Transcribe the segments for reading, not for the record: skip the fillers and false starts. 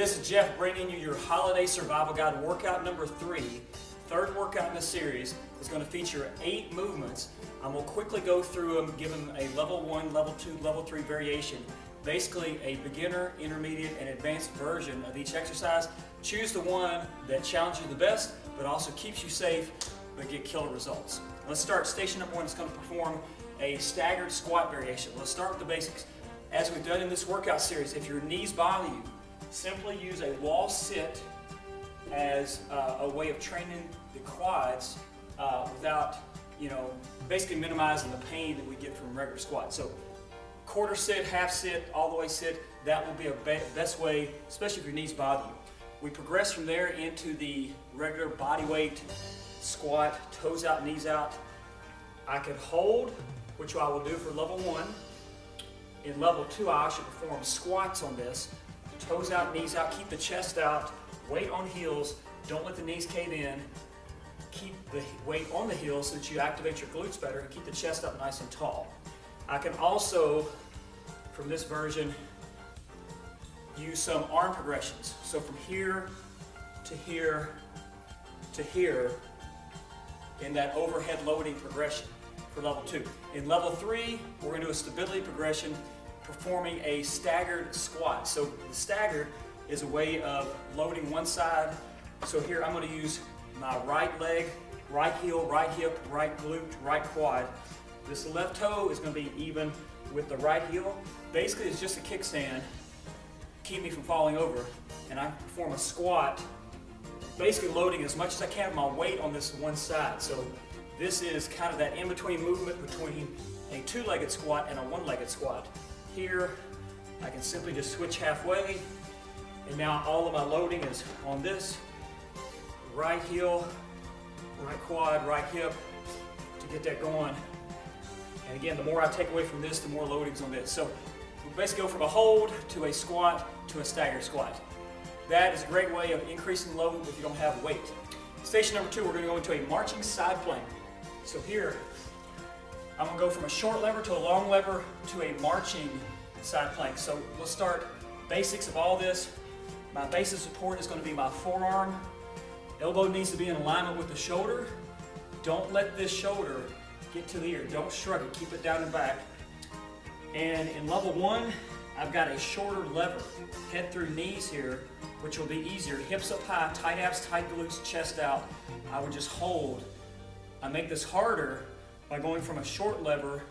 this is Jeff bringing you your Holiday Survival Guide workout number 3. Third workout in the series is going to feature 8 movements. I'm going to quickly go through them, give them a level 1, level 2, level 3 variation. Basically a beginner, intermediate, and advanced version of each exercise. Choose the one that challenges you the best, but also keeps you safe, but get killer results. Let's start. Station number 1 is going to perform a staggered squat variation. Let's start with the basics. As we've done in this workout series, if your knees bother you, simply use a wall sit as a way of training the quads without, basically minimizing the pain that we get from regular squats. So quarter sit, half sit, all the way sit, that will be a best way, especially if your knees bother you. We progress from there into the regular body weight squat, toes out, knees out. I could hold, which I will do for level 1. In level 2, I should perform squats on this. Toes out, knees out, keep the chest out, weight on heels, don't let the knees cave in. Keep the weight on the heels so that you activate your glutes better and keep the chest up nice and tall. I can also, from this version, use some arm progressions. So from here to here to here in that overhead loading progression for level 2. In level 3, we're going to do a stability progression performing a staggered squat. So the staggered is a way of loading one side. So here I'm going to use my right leg, right heel, right hip, right glute, right quad. This left toe is going to be even with the right heel. Basically it's just a kickstand, keep me from falling over, and I perform a squat, basically loading as much as I can of my weight on this one side. So this is kind of that in-between movement between a 2-legged squat and a 1-legged squat. Here, I can simply just switch halfway, and now all of my loading is on this right heel, right quad, right hip to get that going. And again, the more I take away from this, the more loading's on this. So we basically go from a hold to a squat to a staggered squat. That is a great way of increasing load if you don't have weight. Station number 2, we're going to go into a marching side plank. So here, I'm going to go from a short lever to a long lever to a marching side plank. So we'll start basics of all this. My base of support is going to be my forearm. Elbow needs to be in alignment with the shoulder. Don't let this shoulder get to the ear. Don't shrug it. Keep it down and back. And in level 1, I've got a shorter lever. Head through knees here, which will be easier. Hips up high, tight abs, tight glutes, chest out. I would just hold. I make this harder by going from a short lever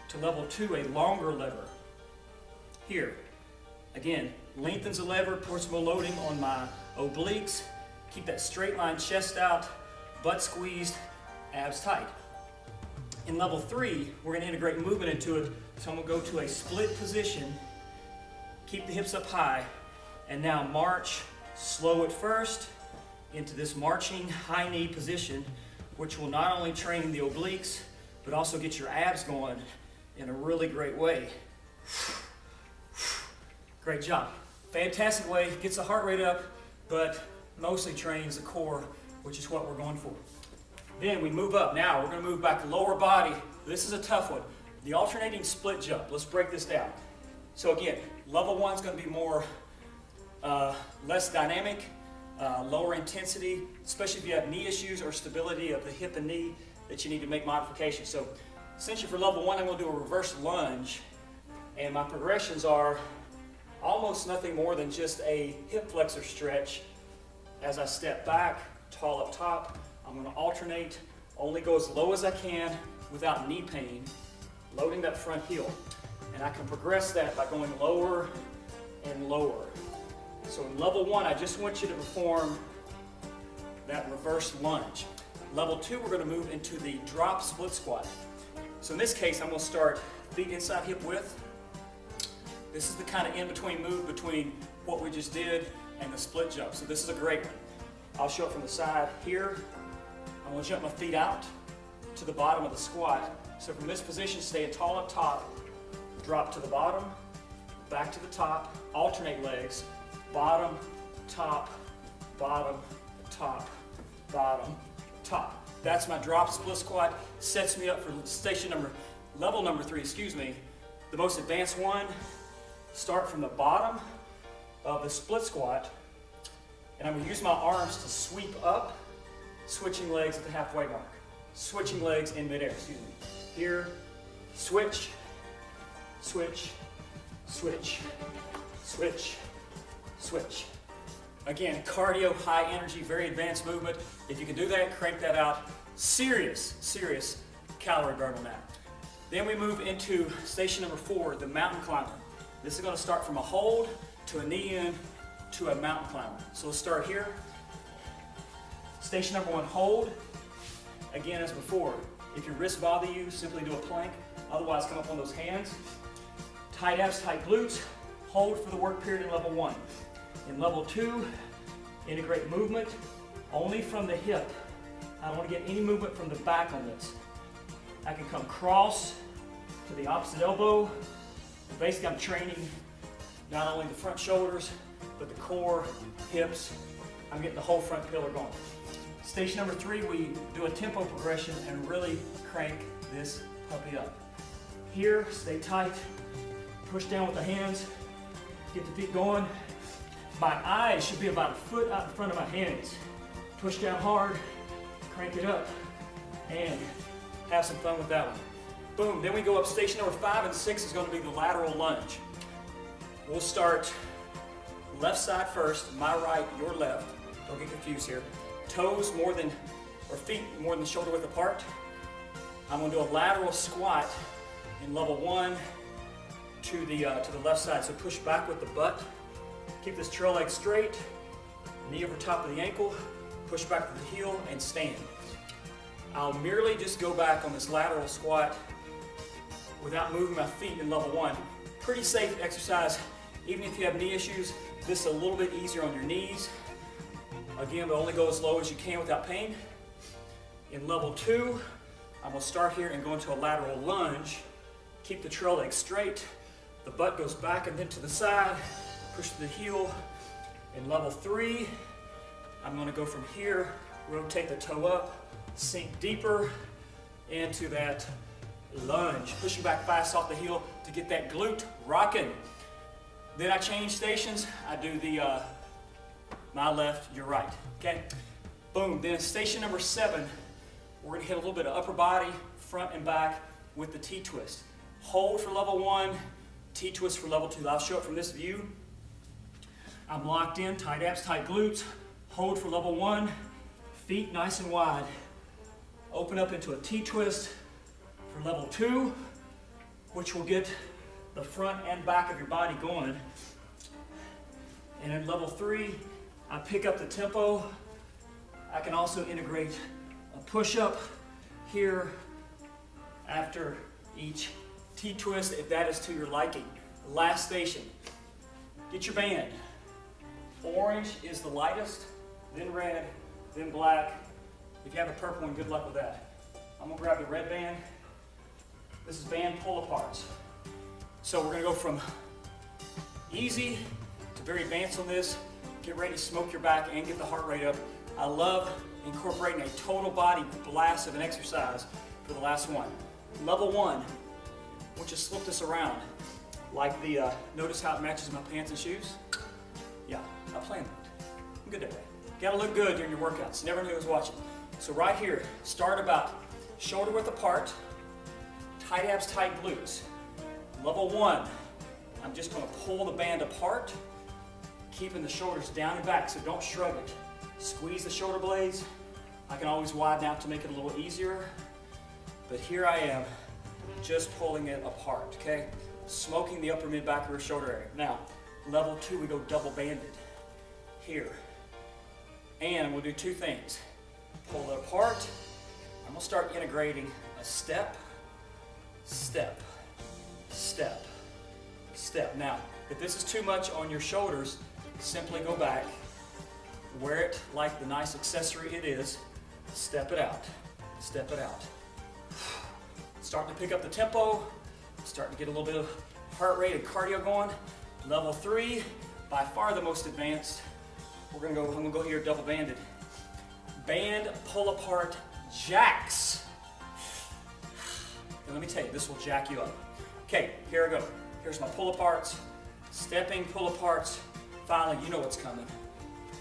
to level 2, a longer lever. Here, again, lengthens the lever, puts more loading on my obliques. Keep that straight line, chest out, butt squeezed, abs tight. In level 3, we're going to integrate movement into it. So I'm going to go to a split position, keep the hips up high, and now march slow at first into this marching high knee position, which will not only train the obliques, but also get your abs going in a really great way. Great job. Fantastic way, gets the heart rate up, but mostly trains the core, which is what we're going for. Then we move up. Now we're going to move back to lower body. This is a tough one. The alternating split jump. Let's break this down. So again, level 1 is going to be more, less dynamic, lower intensity, especially if you have knee issues or stability of the hip and knee that you need to make modifications. So essentially for level 1, I'm going to do a reverse lunge, and my progressions are almost nothing more than just a hip flexor stretch. As I step back, tall up top, I'm going to alternate, only go as low as I can without knee pain, loading that front heel. And I can progress that by going lower and lower. So in level 1, I just want you to perform that reverse lunge. Level 2, we're going to move into the drop split squat. So in this case, I'm going to start feet inside hip width. This is the kind of in-between move between what we just did and the split jump. So this is a great one. I'll show it from the side here. I'm going to jump my feet out to the bottom of the squat. So from this position, stay tall up top, drop to the bottom, back to the top, alternate legs, bottom, top, bottom, top, bottom, top. That's my drop split squat. Sets me up for level number 3, the most advanced one. Start from the bottom of the split squat, and I'm going to use my arms to sweep up, switching legs at the halfway mark. Switching legs in midair, excuse me. Here, switch, switch, switch, switch, switch. Again, cardio, high energy, very advanced movement. If you can do that, crank that out. Serious calorie burn on that. Then we move into station number 4, the mountain climber. This is going to start from a hold to a knee in to a mountain climber. So let's start here. Station number 1, hold. Again, as before, if your wrists bother you, simply do a plank. Otherwise, come up on those hands. Tight abs, tight glutes. Hold for the work period in level 1. In level 2, integrate movement only from the hip. I don't want to get any movement from the back on this. I can come cross to the opposite elbow. Basically, I'm training not only the front shoulders, but the core, hips. I'm getting the whole front pillar going. Station number 3, we do a tempo progression and really crank this puppy up. Here, stay tight, push down with the hands, get the feet going. My eyes should be about a foot out in front of my hands. Push down hard, crank it up, and have some fun with that one. Boom, then we go up. Station number 5 and 6 is going to be the lateral lunge. We'll start left side first, my right, your left. Don't get confused here. Toes more than, or feet more than shoulder width apart. I'm going to do a lateral squat in level 1 to the left side. So push back with the butt. Keep this trail leg straight, knee over top of the ankle, push back to the heel, and stand. I'll merely just go back on this lateral squat without moving my feet in level 1. Pretty safe exercise. Even if you have knee issues, this is a little bit easier on your knees. Again, but only go as low as you can without pain. In level 2, I'm going to start here and go into a lateral lunge. Keep the trail leg straight. The butt goes back and then to the side. Push to the heel. In level 3, I'm going to go from here, rotate the toe up, sink deeper into that lunge, pushing back fast off the heel to get that glute rocking. Then I change stations. I do the my left, your right. Okay, boom. Then station number 7, we're going to hit a little bit of upper body, front and back with the T-twist. Hold for level 1, T-twist for level 2. I'll show it from this view. I'm locked in, tight abs, tight glutes. Hold for level 1, feet nice and wide. Open up into a T-twist for level 2, which will get the front and back of your body going. And in level 3, I pick up the tempo. I can also integrate a push-up here after each T-twist if that is to your liking. Last station, get your band. Orange is the lightest, then red, then black. If you have a purple one, good luck with that. I'm gonna grab the red band. This is band pull-aparts. So we're gonna go from easy to very advanced on this. Get ready to smoke your back and get the heart rate up. I love incorporating a total body blast of an exercise for the last one. Level 1, we'll just slip this around. Like the, notice how it matches my pants and shoes? Yeah, I planned that. I'm good that way. Gotta look good during your workouts. Never knew who was watching. So right here, start about shoulder width apart, tight abs, tight glutes. Level 1, I'm just gonna pull the band apart, keeping the shoulders down and back, so don't shrug it. Squeeze the shoulder blades. I can always widen out to make it a little easier, but here I am, just pulling it apart, okay? Smoking the upper mid-back rear shoulder area. Now, level 2, we go double banded here. And I'm gonna do 2 things. Pull it apart. I'm gonna start integrating a step, step, step, step. Now, if this is too much on your shoulders, simply go back, wear it like the nice accessory it is, step it out, step it out. Starting to pick up the tempo, starting to get a little bit of heart rate and cardio going. Level 3, by far the most advanced. I'm gonna go here double banded. Band pull apart jacks. And let me tell you, this will jack you up. Okay, here I go. Here's my pull aparts, stepping pull aparts Finally, you know what's coming.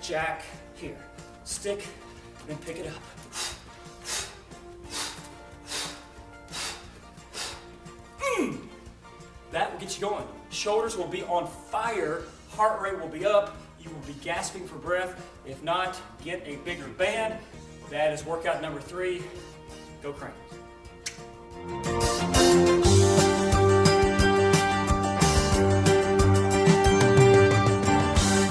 Jack here. Stick, then pick it up. That will get you going. Shoulders will be on fire, heart rate will be up, you will be gasping for breath. If not, get a bigger band. That is workout number 3. Go Cranes.